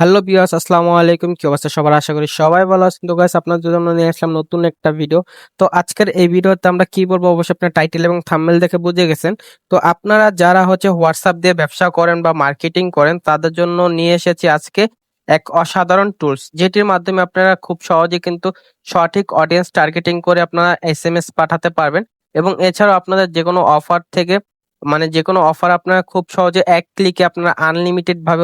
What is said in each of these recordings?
Hello viewers, আসসালামু আলাইকুম। কি অবস্থা সবার? আশা করি সবাই ভালো আছেন। তো গাইস, আপনাদের জন্য নিয়ে আসলাম নতুন একটা ভিডিও। তো আজকের এই ভিডিওতে আমরা কি বলবো অবশ্যই আপনারা টাইটেল এবং থাম্বনেল দেখে বুঝে গেছেন। তো আপনারা যারা হোয়াটসঅ্যাপ দিয়ে ব্যবসা করেন বা মার্কেটিং করেন তাদের জন্য নিয়ে এসেছি আজকে এক অসাধারণ টুলস, যেটির মাধ্যমে আপনারা খুব সহজে কিন্তু সঠিক অডিয়েন্স টার্গেটিং করে আপনারা এসএমএস পাঠাতে পারবেন। এবং এছাড়াও আপনাদের যেকোনো অফার থেকে যেকোনো অফার আপনারা খুব সহজে এক ক্লিকে আপনারা আনলিমিটেড ভাবে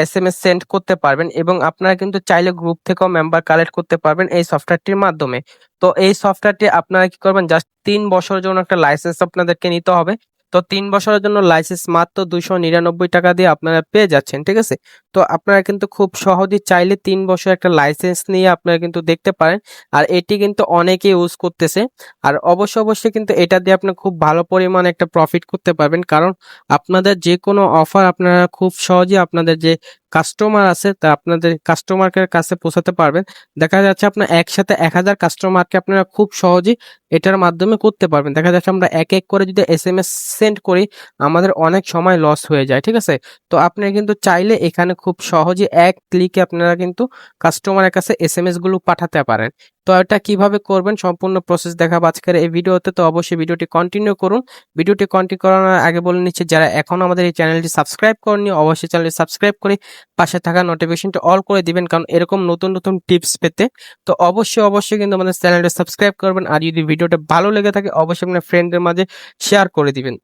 এসএমএস সেন্ড করতে পারবেন। এবং আপনারা কিন্তু চাইলে গ্রুপ থেকেও মেম্বার কালেক্ট করতে পারবেন এই সফটওয়্যারটির মাধ্যমে। তো এই সফটওয়্যারটি আপনারা কি করবেন, জাস্ট 3 বছরের জন্য একটা লাইসেন্স আপনাদেরকে নিতে হবে। তো 3 বছরের জন্য লাইসেন্স মাত্র 299 টাকা দিয়ে আপনারা পেয়ে যাচ্ছেন, ঠিক আছে। তো আপনারা কিন্তু খুব সহজেই চাইলে 3 বছর একটা লাইসেন্স নিয়ে আপনারা কিন্তু দেখতে পারেন। আর এটি কিন্তু অনেকে ইউজ করতেছে। আর অবশ্যই কিন্তু এটা দিয়ে আপনি খুব ভালো পরিমাণে একটা প্রফিট করতে পারবেন, কারণ আপনাদের যে কোনো অফার আপনারা খুব সহজে আপনাদের যে কাস্টমার আছে তা আপনাদের কাস্টমারের কাছে পৌঁছাতে পারবেন। দেখা যাচ্ছে আপনার একসাথে 1000 কাস্টমারকে আপনারা খুব সহজেই এটার মাধ্যমে করতে পারবেন। দেখা যাচ্ছে আমরা এক এক করে যদি এসএমএস সেন্ড করি, আমাদের অনেক সময় লস হয়ে যায়, ঠিক আছে। তো আপনি কিন্তু চাইলে এখানে খুব সহজে এক ক্লিকে আপনারা কিন্তু কাস্টমারের কাছে এসএমএস গুলো পাঠাতে পারেন। তো এটা কিভাবে করবেন সম্পূর্ণ প্রসেস দেখাবো আজকের এই ভিডিওতে। তো অবশ্যই ভিডিওটি কন্টিনিউ করুন। ভিডিওটি কন্টিনিউ করার আগে বলে নিচ্ছি, যারা এখনো আমাদের এই চ্যানেলটি সাবস্ক্রাইব করেনি অবশ্যই চ্যানেলটি সাবস্ক্রাইব করে পাশে থাকা নোটিফিকেশনটি অল করে দিবেন, কারণ এরকম নতুন নতুন টিপস পেতে। তো অবশ্যই কিন্তু আমাদের চ্যানেলটি সাবস্ক্রাইব করবেন। আর যদি ভিডিওটা ভালো লেগে থাকে অবশ্যই আপনার ফ্রেন্ডদের মাঝে শেয়ার করে দিবেন।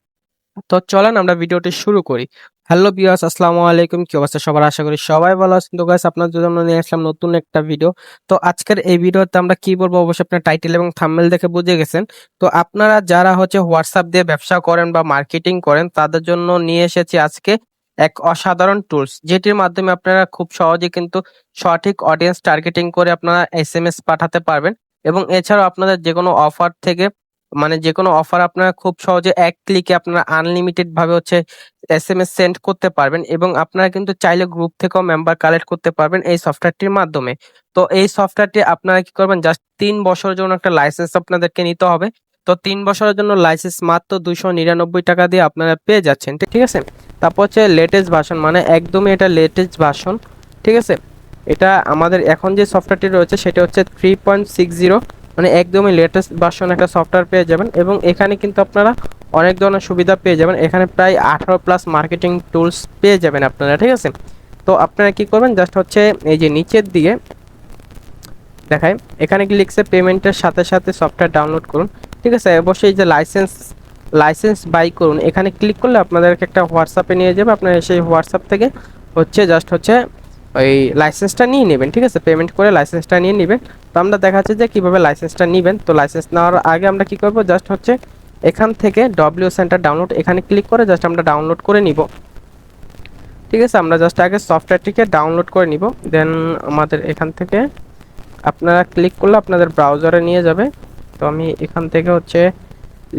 তো চলেন আমরা ভিডিওটি শুরু করি। হ্যালো ভিউয়ার্স, আসসালামু আলাইকুম। কি অবস্থা সবার? আশা করি সবাই ভালো আছেন। তো গাইস, আপনাদের জন্য নিয়ে আসলাম নতুন একটা ভিডিও। তো আজকের এই ভিডিওতে আমরা কি বলবো অবশ্যই আপনারা টাইটেল এবং থাম্বনেল দেখে বুঝে গেছেন। তো আপনারা যারা হোয়াটসঅ্যাপ দিয়ে ব্যবসা করেন বা মার্কেটিং করেন তাদের জন্য নিয়ে এসেছি আজকে এক অসাধারণ টুলস, যেটির মাধ্যমে আপনারা খুব সহজে কিন্তু সঠিক অডিয়েন্স টার্গেটিং করে আপনারা এসএমএস পাঠাতে পারবেন। এবং এছাড়াও আপনাদের যেকোনো অফার থেকে যেকোনো অফার আপনারা খুব সহজে এক ক্লিকে আপনারা আনলিমিটেড ভাবে এসএমএস সেন্ড করতে পারবেন। এবং আপনারা কিন্তু চাইলে গ্রুপ থেকেও মেম্বার কালেক্ট করতে পারবেন এই সফটওয়্যারটির মাধ্যমে। তো এই সফটওয়্যারটি আপনারা কি করবেন, জাস্ট 3 বছরের জন্য একটা লাইসেন্স আপনাদেরকে নিতে হবে। তো 3 বছরের জন্য লাইসেন্স মাত্র 299 টাকা দিয়ে আপনারা পেয়ে যাচ্ছেন, ঠিক আছে। তারপর লেটেস্ট ভার্সন, একদমই এটা লেটেস্ট ভার্সন, ঠিক আছে। এটা আমাদের এখন যে সফটওয়্যারটি রয়েছে সেটা হচ্ছে 3.60, একদমই লেটেস্ট ভার্সন একটা সফটওয়্যার পেয়ে যাবেন। এবং এখানে কিন্তু আপনারা অনেক ধরনের সুবিধা পেয়ে যাবেন। এখানে প্রায় 18+ মার্কেটিং টুলস পেয়ে যাবেন আপনারা, ঠিক আছে। তো আপনারা কি করবেন, জাস্ট এই যে নিচের দিকে দেখায় এখানে কি লিখছে, পেমেন্টের সাথে সাথে সফটওয়্যার ডাউনলোড করুন, ঠিক আছে। অবশ্যই এই যে লাইসেন্স বাই করুন এখানে ক্লিক করলে আপনাদেরকে একটা হোয়াটসঅ্যাপে নিয়ে যাবে। আপনারা সেই হোয়াটসঅ্যাপ থেকে জাস্ট ওই লাইসেন্সটা নিয়ে নেবেন, ঠিক আছে। পেমেন্ট করে লাইসেন্সটা নিয়ে নেবেন। তো আমরা দেখাচ্ছি যে কিভাবে লাইসেন্সটা নেবেন। তো লাইসেন্স নেওয়ার আগে আমরা কি করব, জাস্ট এখান থেকে ডব্লিউ সেন্টার ডাউনলোড এখানে ক্লিক করে জাস্ট আমরা ডাউনলোড করে নিব, ঠিক আছে। আমরা জাস্ট আগে সফটওয়্যারটিকে ডাউনলোড করে নিব, দেন আমাদের এখান থেকে আপনারা ক্লিক করলে আপনাদের ব্রাউজারে নিয়ে যাবে। তো আমি এখান থেকে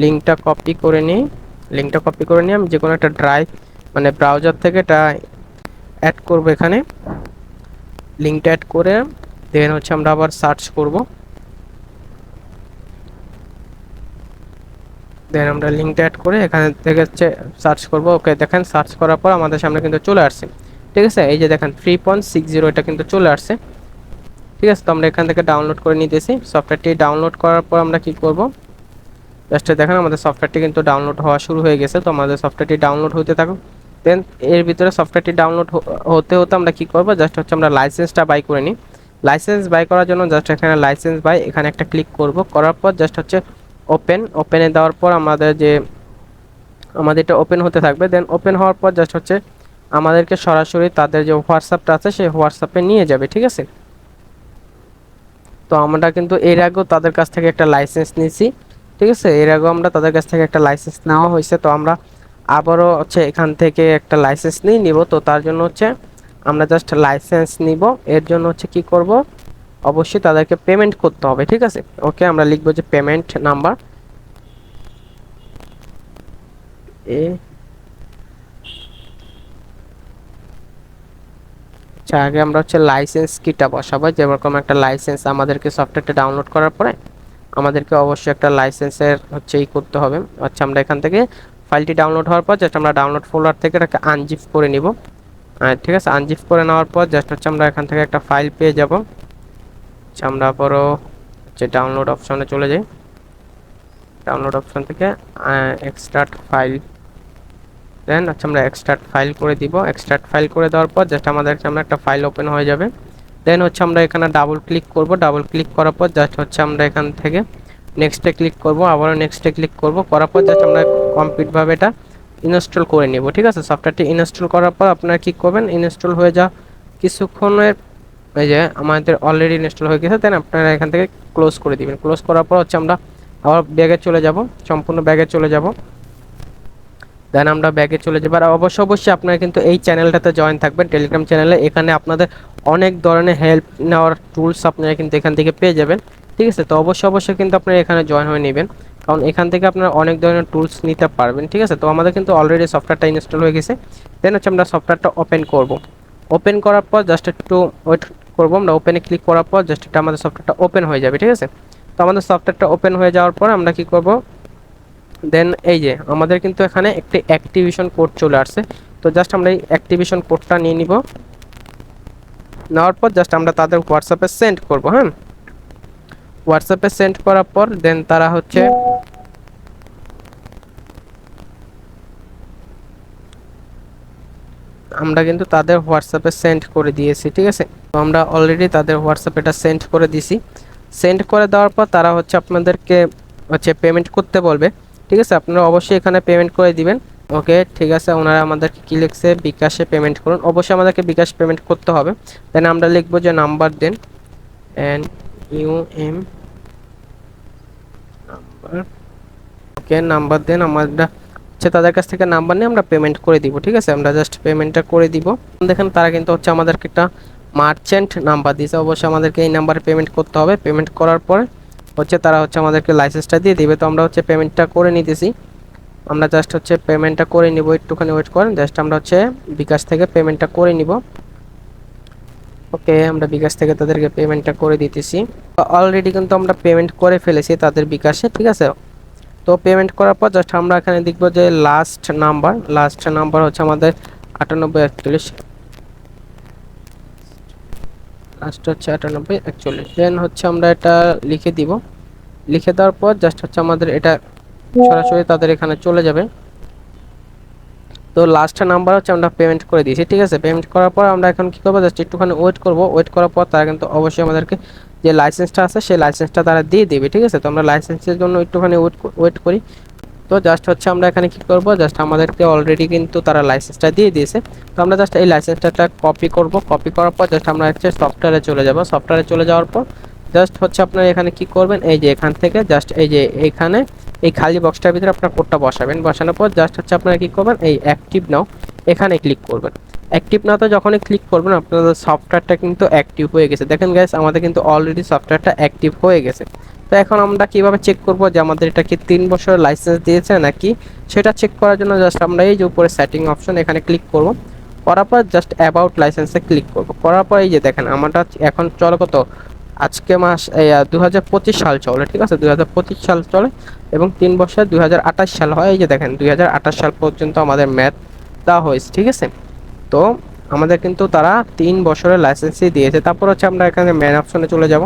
লিঙ্কটা কপি করে নিই। আমি যে কোনো একটা ড্রাইভ ব্রাউজার থেকে এটা অ্যাড করব, এখানে লিঙ্কটা অ্যাড করে দেন আমরা আবার সার্চ করব। দেন আমরা লিঙ্কটা অ্যাড করে এখানে থেকে সার্চ করব। ওকে, দেখেন সার্চ করার পর আমাদের সামনে কিন্তু চলে আসছে, ঠিক আছে। এই যে দেখেন 3.60 এটা কিন্তু চলে আসছে, ঠিক আছে। তো আমরা এখান থেকে ডাউনলোড করে নিতেছি। সফটওয়্যারটি ডাউনলোড করার পর আমরা কি করব, জাস্ট দেখেন আমাদের সফটওয়্যারটি কিন্তু ডাউনলোড হওয়া শুরু হয়ে গেছে। তো আমাদের সফটওয়্যারটি ডাউনলোড হতে থাকুক। দেন এর ভিতরে সফটওয়্যারটি ডাউনলোড হতে আমরা কি করব, জাস্ট আমরা লাইসেন্সটা বাই করে নিই। লাইসেন্স বাই করার জন্য জাস্ট এখানে লাইসেন্স বাই এখানে একটা ক্লিক করব। করার পর জাস্ট ওপেনে দেওয়ার পর আমাদের এটা ওপেন হতে থাকবে। দেন ওপেন হওয়ার পর জাস্ট আমাদেরকে সরাসরি তাদের যে হোয়াটসঅ্যাপটা আছে সেই হোয়াটসঅ্যাপে নিয়ে যাবে, ঠিক আছে। তো আমরা কিন্তু এর আগেও তাদের কাছ থেকে একটা লাইসেন্স নিয়েছি, ঠিক আছে। এর আগেও আমরা তাদের কাছ থেকে একটা লাইসেন্স নেওয়া হয়েছে। তো আমরা আবারও এখান থেকে একটা লাইসেন্স নিব। তো তার জন্য আমরা জাস্ট লাইসেন্স নিব। এর জন্য কি করব, অবশ্যই তাদেরকে পেমেন্ট করতে হবে, ঠিক আছে। ওকে, আমরা লিখবো যে পেমেন্ট নাম্বার আগে আমরা লাইসেন্স কিটা বসাবো। যেরকম একটা লাইসেন্স আমাদেরকে সফটওয়্যারটা ডাউনলোড করার পরে আমাদেরকে অবশ্যই একটা লাইসেন্সের করতে হবে। আমরা এখান থেকে ফাইলটি ডাউনলোড হওয়ার পর জাস্ট আমরা ডাউনলোড ফোল্ডার থেকে এটাকে আনজিপ করে নিব। ঠিক আছে, আনজিপ করে নেওয়ার পর জাস্ট হচ্ছে আমরা এখান থেকে একটা ফাইল পেয়ে যাব। আমরা আবারও হচ্ছে ডাউনলোড অপশনে চলে যাই। ডাউনলোড অপশন থেকে এক্সট্রাক্ট ফাইল, দেন হচ্ছে আমরা এক্সট্রাক্ট ফাইল করে দিব। এক্সট্রাক্ট ফাইল করে দেওয়ার পর জাস্ট আমাদের সামনে একটা ফাইল ওপেন হয়ে যাবে। দেন হচ্ছে আমরা এখানে ডাবল ক্লিক করব। ডাবল ক্লিক করার পর জাস্ট হচ্ছে আমরা এখান থেকে নেক্সটে ক্লিক করব, আবারও নেক্সটে ক্লিক করব। করার পর জাস্ট আমরা কমপ্লিটভাবে এটা ইনস্টল করে নিব। ঠিক আছে, সফটওয়্যারটি ইনস্টল করার পর আপনারা কি করবেন, ইনস্টল হয়ে যা কিছুক্ষণের, এই যে আমাদের অলরেডি ইনস্টল হয়ে গেছে, দেন আপনারা এখান থেকে ক্লোজ করে দিবেন। ক্লোজ করার পর হচ্ছে আমরা আবার ব্যাগে চলে যাব, সম্পূর্ণ ব্যাগে চলে যাব। দেন আমরা ব্যাগে চলে যাবো। আর অবশ্যই আপনারা কিন্তু এই চ্যানেলটাতে জয়েন থাকবেন, টেলিগ্রাম চ্যানেলে। এখানে আপনাদের অনেক ধরনের হেল্প নেওয়ার টুলস আপনারা কিন্তু এখান থেকে পেয়ে যাবেন। ঠিক আছে, তো অবশ্যই কিন্তু আপনারা এখানে জয়েন হয়ে নেবেন, কারণ এখান থেকে আপনারা অনেক ধরনের টুলস নিতে পারবেন। ঠিক আছে, তো আমাদের কিন্তু অলরেডি সফটওয়্যারটা ইনস্টল হয়ে গেছে। দেন হচ্ছে আমরা সফটওয়্যারটা ওপেন করব। ওপেন করার পর জাস্ট একটু ওয়েট করবো। আমরা ওপেনে ক্লিক করার পর জাস্ট এটা আমাদের সফটওয়্যারটা ওপেন হয়ে যাবে। ঠিক আছে, তো আমাদের সফটওয়্যারটা ওপেন হয়ে যাওয়ার পর আমরা কি করব, দেন এই যে আমাদের কিন্তু এখানে একটি অ্যাক্টিভেশন কোড চলে আসছে। তো জাস্ট আমরা এই অ্যাক্টিভেশন কোডটা নিয়ে নিব। নেওয়ার পর জাস্ট আমরা তাদের হোয়াটসঅ্যাপে সেন্ড করব। হ্যাঁ, হোয়াটসঅ্যাপে সেন্ড করার পর দেন তারা হচ্ছে আমরা কিন্তু তাদের হোয়াটসঅ্যাপে সেন্ড করে দিয়েছি। ঠিক আছে, তো আমরা অলরেডি তাদের হোয়াটসঅ্যাপে এটা সেন্ড করে দিছি। সেন্ড করে দেওয়ার পর তারা হচ্ছে আপনাদেরকে হচ্ছে পেমেন্ট করতে বলবে। ঠিক আছে, আপনারা অবশ্যই এখানে পেমেন্ট করে দিবেন। ওকে, ঠিক আছে, ওনারা আমাদেরকে কি লিখছে, বিকাশে পেমেন্ট করুন। অবশ্যই আমাদেরকে বিকাশ পেমেন্ট করতে হবে। দেন আমরা লিখবো যে নাম্বার দেন, NUM নাম্বার। ওকে, নাম্বার দেন। আমরা হচ্ছে তাদের কাছ থেকে নাম্বার নিয়ে আমরা পেমেন্ট করে দিব। ঠিক আছে, আমরা জাস্ট পেমেন্টটা করে দিব। দেখেন তারা কিন্তু হচ্ছে আমাদেরকে একটা মার্চেন্ট নাম্বার দিয়েছে। অবশ্যই আমাদেরকে এই নাম্বারে পেমেন্ট করতে হবে। পেমেন্ট করার পরে হচ্ছে তারা হচ্ছে আমাদেরকে লাইসেন্সটা দিয়ে দিবে। তো আমরা হচ্ছে পেমেন্টটা করে নিতেছি। আমরা জাস্ট হচ্ছে পেমেন্টটা করে নিব, একটুখানি ওয়েট করেন। জাস্ট আমরা হচ্ছে বিকাশ থেকে পেমেন্টটা করে নিব। ওকে, আমরা বিকাশ থেকে তাদেরকে পেমেন্টটা করে দিতেছি। অলরেডি কিন্তু আমরা পেমেন্ট করে ফেলেছি তাদের বিকাশে। ঠিক আছে, তো পেমেন্ট করার পর জাস্ট আমরা এখানে দেখব যে লাস্ট নাম্বার হচ্ছে আমাদের 9841, লাস্ট হচ্ছে 9841। দেন হচ্ছে আমরা এটা লিখে দিব। লিখে দেওয়ার পর জাস্ট হচ্ছে আমাদের এটা সরাসরি তাদের এখানে চলে যাবে। তো লাস্ট নাম্বার হচ্ছে আমরা পেমেন্ট করে দিয়েছি। ঠিক আছে, পেমেন্ট করার পর আমরা এখন কি করবো, জাস্ট একটুখানি ওয়েট করব। ওয়েট করার পর তারা কিন্তু অবশ্যই আমাদেরকে যে লাইসেন্সটা আছে সেই লাইসেন্সটা তারা দিয়ে দেবে। ঠিক আছে, তো আমরা লাইসেন্সের জন্য একটুখানি ওয়েট করি। তো জাস্ট হচ্ছে আমরা এখানে কি করব, জাস্ট আমাদেরকে অলরেডি কিন্তু তারা লাইসেন্সটা দিয়ে দিয়েছে। তো আমরা জাস্ট এই লাইসেন্সটা কপি করব। কপি করার পর জাস্ট আমরা হচ্ছে সফটওয়্যারে চলে যাব। সফটওয়্যারে চলে যাওয়ার পর জাস্ট হচ্ছে আপনারা এখানে কি করবেন, এই যে এখান থেকে জাস্ট এই যে এখানে এই খালি বক্সটার ভিতরে আপনার কোডটা বসাবেন। বসানোর পর জাস্ট হচ্ছে আপনারা কি করবেন, এই অ্যাক্টিভ নাও এখানে ক্লিক করবেন। অ্যাক্টিভ নাওতে যখনই ক্লিক করবেন আপনাদের সফটওয়্যারটা কিন্তু অ্যাক্টিভ হয়ে গেছে। দেখেন গাইস, আমাদের কিন্তু অলরেডি সফটওয়্যারটা অ্যাক্টিভ হয়ে গেছে। তো এখন আমরা কিভাবে চেক করব যে আমাদের এটা কি 3 বছরের লাইসেন্স দিয়েছে নাকি, সেটা চেক করার জন্য জাস্ট আমরা এই যে উপরে সেটিং অপশন এখানে ক্লিক করব। করার পর জাস্ট অ্যাবাউট লাইসেন্সে ক্লিক করব। করার পর এই যে দেখেন আমরা এখন চলে কত, আজকে মাস 2025 সাল চলে। ঠিক আছে, 2025 সাল চলে এবং 3 বছর 2028 সাল হয়। এই যে দেখেন 2028 সাল পর্যন্ত আমাদের ম্যাথ দেওয়া হয়েছে। ঠিক আছে, তো আমাদের কিন্তু তারা 3 বছরের লাইসেন্সই দিয়েছে। তারপর হচ্ছে আমরা এখানে ম্যান অপশনে চলে যাব।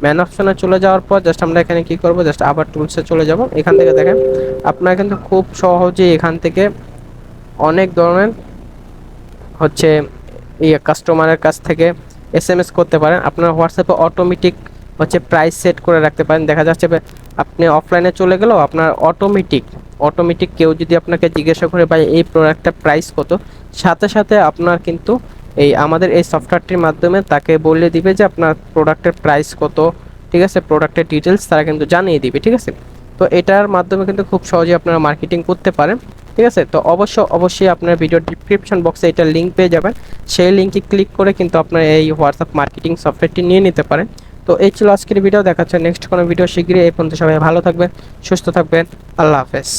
ম্যান অপশনে চলে যাওয়ার পর জাস্ট আমরা এখানে কি করব, জাস্ট আবার টুলসে চলে যাব। এখান থেকে দেখেন আপনারা কিন্তু খুব সহজেই এখান থেকে অনেক ধরনের হচ্ছে এই কাস্টমারের কাছ থেকে SMS করতে পারেন। আপনার হোয়াটসঅ্যাপে অটোমেটিক হচ্ছে প্রাইস সেট করে রাখতে পারেন। দেখা যাচ্ছে আপনি অফলাইনে চলে গেলেও আপনার অটোমেটিক কেউ যদি আপনাকে জিজ্ঞাসা করে ভাই এই প্রোডাক্টটার প্রাইস কত, সাথে সাথে আপনার কিন্তু এই আমাদের এই সফটওয়্যারটির মাধ্যমে তাকে বলে দিবে যে আপনার প্রোডাক্টের প্রাইস কত। ঠিক আছে, প্রোডাক্টের ডিটেলস তারা কিন্তু জানিয়ে দিবে। ঠিক আছে, তো এটার মাধ্যমে কিন্তু খুব সহজেই আপনারা মার্কেটিং করতে পারেন। ঠিক আছে, তো অবশ্যই আপনার ভিডিও ডিসক্রিপশন বক্সে এটা লিঙ্ক পেয়ে যাবেন। সেই লিঙ্কে ক্লিক করে কিন্তু আপনার এই হোয়াটসঅ্যাপ মার্কেটিং সফটওয়্যারটি নিয়ে নিতে পারেন। তো এই ছিল আজকের ভিডিও। দেখাচ্ছে নেক্সট কোনো ভিডিও শীঘ্রই। এই পর্যন্ত সবাই ভালো থাকবেন, সুস্থ থাকবেন। আল্লাহ হাফেজ।